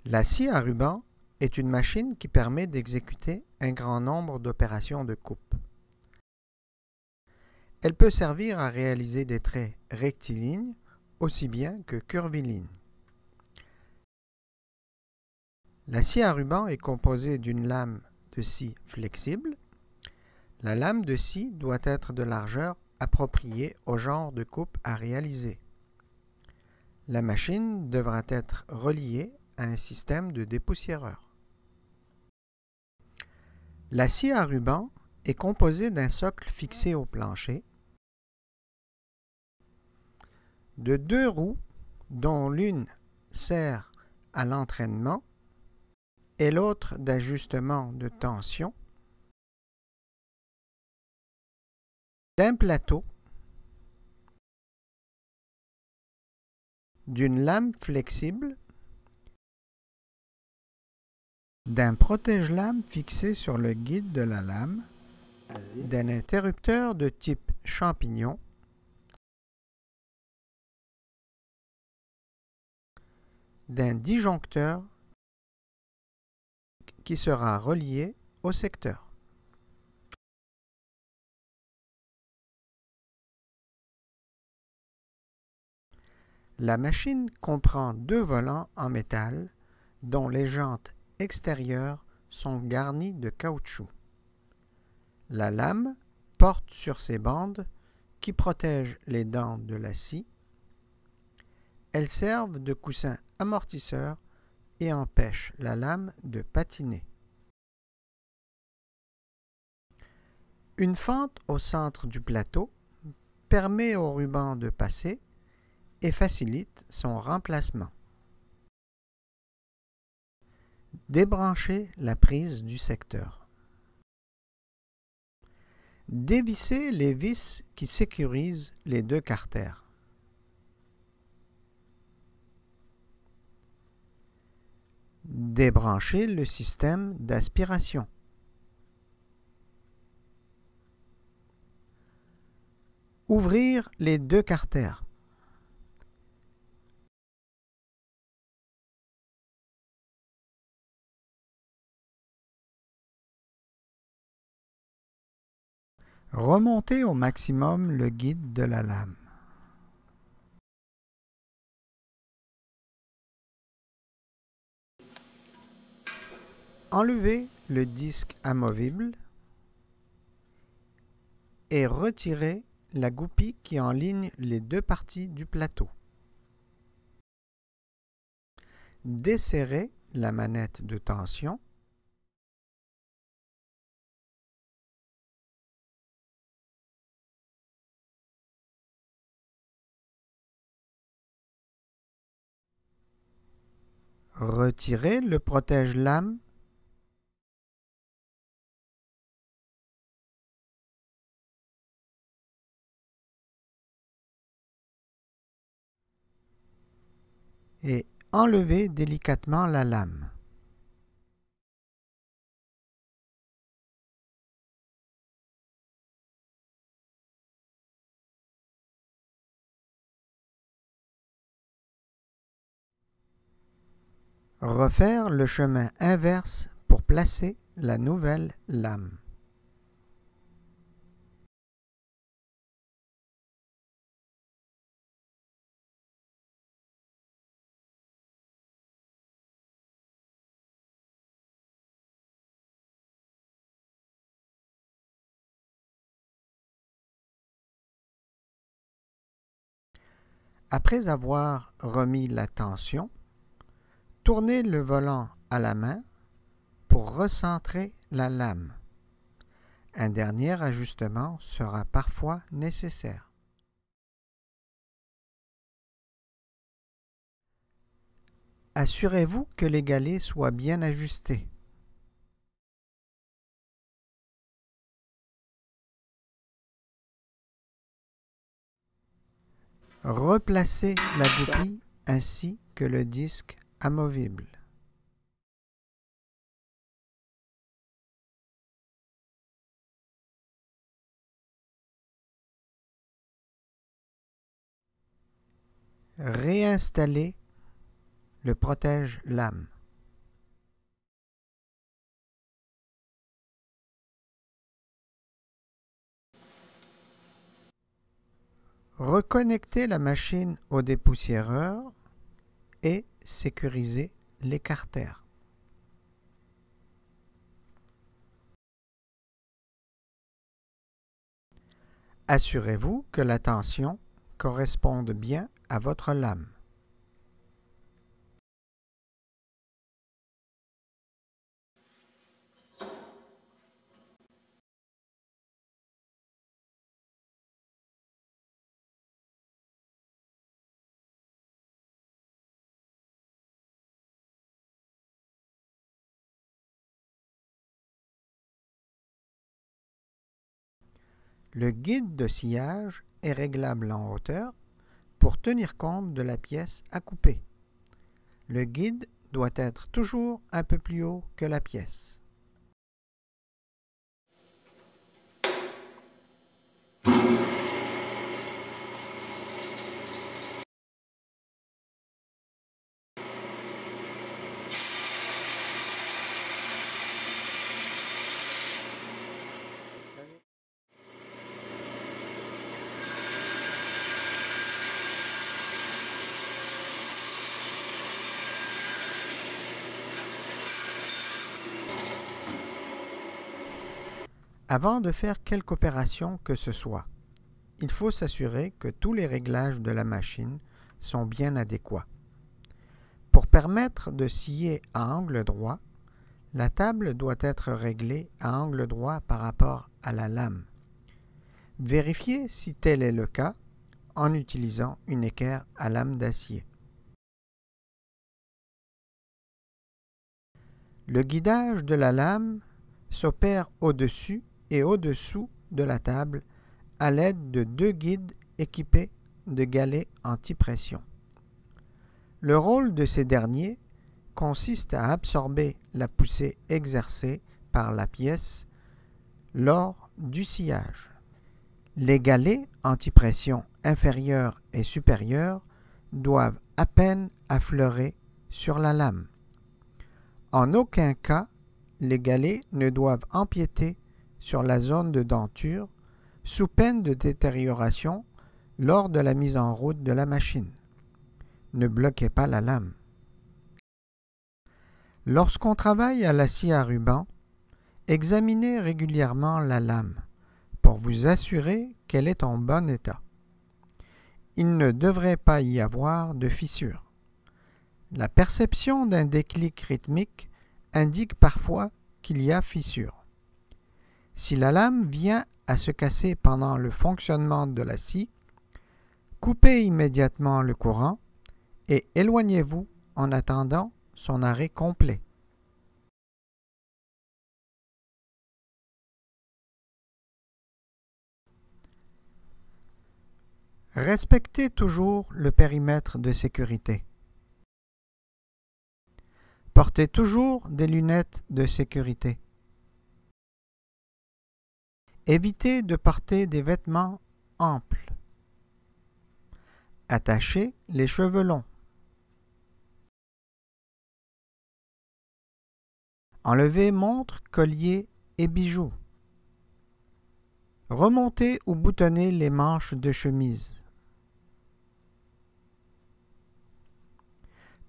La scie à ruban est une machine qui permet d'exécuter un grand nombre d'opérations de coupe. Elle peut servir à réaliser des traits rectilignes aussi bien que curvilignes. La scie à ruban est composée d'une lame de scie flexible. La lame de scie doit être de largeur appropriée au genre de coupe à réaliser. La machine devra être reliée à un système de dépoussiéreur. La scie à ruban est composée d'un socle fixé au plancher, de deux roues dont l'une sert à l'entraînement et l'autre d'ajustement de tension, d'un plateau, d'une lame flexible, d'un protège-lame fixé sur le guide de la lame, d'un interrupteur de type champignon, d'un disjoncteur qui sera relié au secteur. La machine comprend deux volants en métal dont les jantes extérieures sont garnies de caoutchouc. La lame porte sur ces bandes qui protègent les dents de la scie. Elles servent de coussin amortisseur et empêchent la lame de patiner. Une fente au centre du plateau permet au ruban de passer et facilite son remplacement. Débranchez la prise du secteur. Dévissez les vis qui sécurisent les deux carters. Débranchez le système d'aspiration. Ouvrir les deux carters. Remontez au maximum le guide de la lame. Enlevez le disque amovible et retirez la goupille qui enligne les deux parties du plateau. Desserrez la manette de tension. Retirez le protège-lame. Et enlevez délicatement la lame. Refaire le chemin inverse pour placer la nouvelle lame. Après avoir remis la tension, tournez le volant à la main pour recentrer la lame. Un dernier ajustement sera parfois nécessaire. Assurez-vous que les galets soient bien ajustés. Replacez la goupille ainsi que le disque amovible. Réinstallez le protège-lame. Reconnectez la machine au dépoussiéreur et sécurisez les carters. Assurez-vous que la tension corresponde bien à votre lame. Le guide de sciage est réglable en hauteur pour tenir compte de la pièce à couper. Le guide doit être toujours un peu plus haut que la pièce. Avant de faire quelque opération que ce soit, il faut s'assurer que tous les réglages de la machine sont bien adéquats. Pour permettre de scier à angle droit, la table doit être réglée à angle droit par rapport à la lame. Vérifiez si tel est le cas en utilisant une équerre à lame d'acier. Le guidage de la lame s'opère au-dessus et au-dessous de la table à l'aide de deux guides équipés de galets anti-pression. Le rôle de ces derniers consiste à absorber la poussée exercée par la pièce lors du sciage. Les galets anti-pression inférieurs et supérieurs doivent à peine affleurer sur la lame. En aucun cas, les galets ne doivent empiéter sur la zone de denture sous peine de détérioration lors de la mise en route de la machine. Ne bloquez pas la lame. Lorsqu'on travaille à la scie à ruban, examinez régulièrement la lame pour vous assurer qu'elle est en bon état. Il ne devrait pas y avoir de fissure. La perception d'un déclic rythmique indique parfois qu'il y a fissure. Si la lame vient à se casser pendant le fonctionnement de la scie, coupez immédiatement le courant et éloignez-vous en attendant son arrêt complet. Respectez toujours le périmètre de sécurité. Portez toujours des lunettes de sécurité. Évitez de porter des vêtements amples. Attachez les cheveux longs. Enlevez montres, colliers et bijoux. Remontez ou boutonnez les manches de chemise.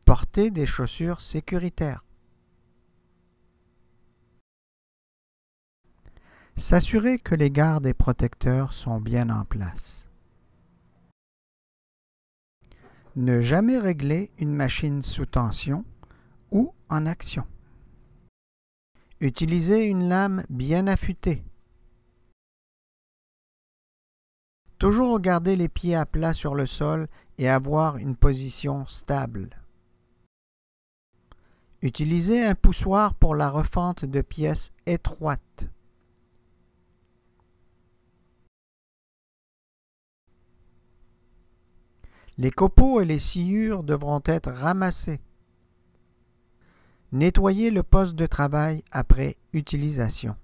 Portez des chaussures sécuritaires. S'assurer que les gardes et protecteurs sont bien en place. Ne jamais régler une machine sous tension ou en action. Utilisez une lame bien affûtée. Toujours garder les pieds à plat sur le sol et avoir une position stable. Utilisez un poussoir pour la refente de pièces étroites. Les copeaux et les sciures devront être ramassés. Nettoyez le poste de travail après utilisation.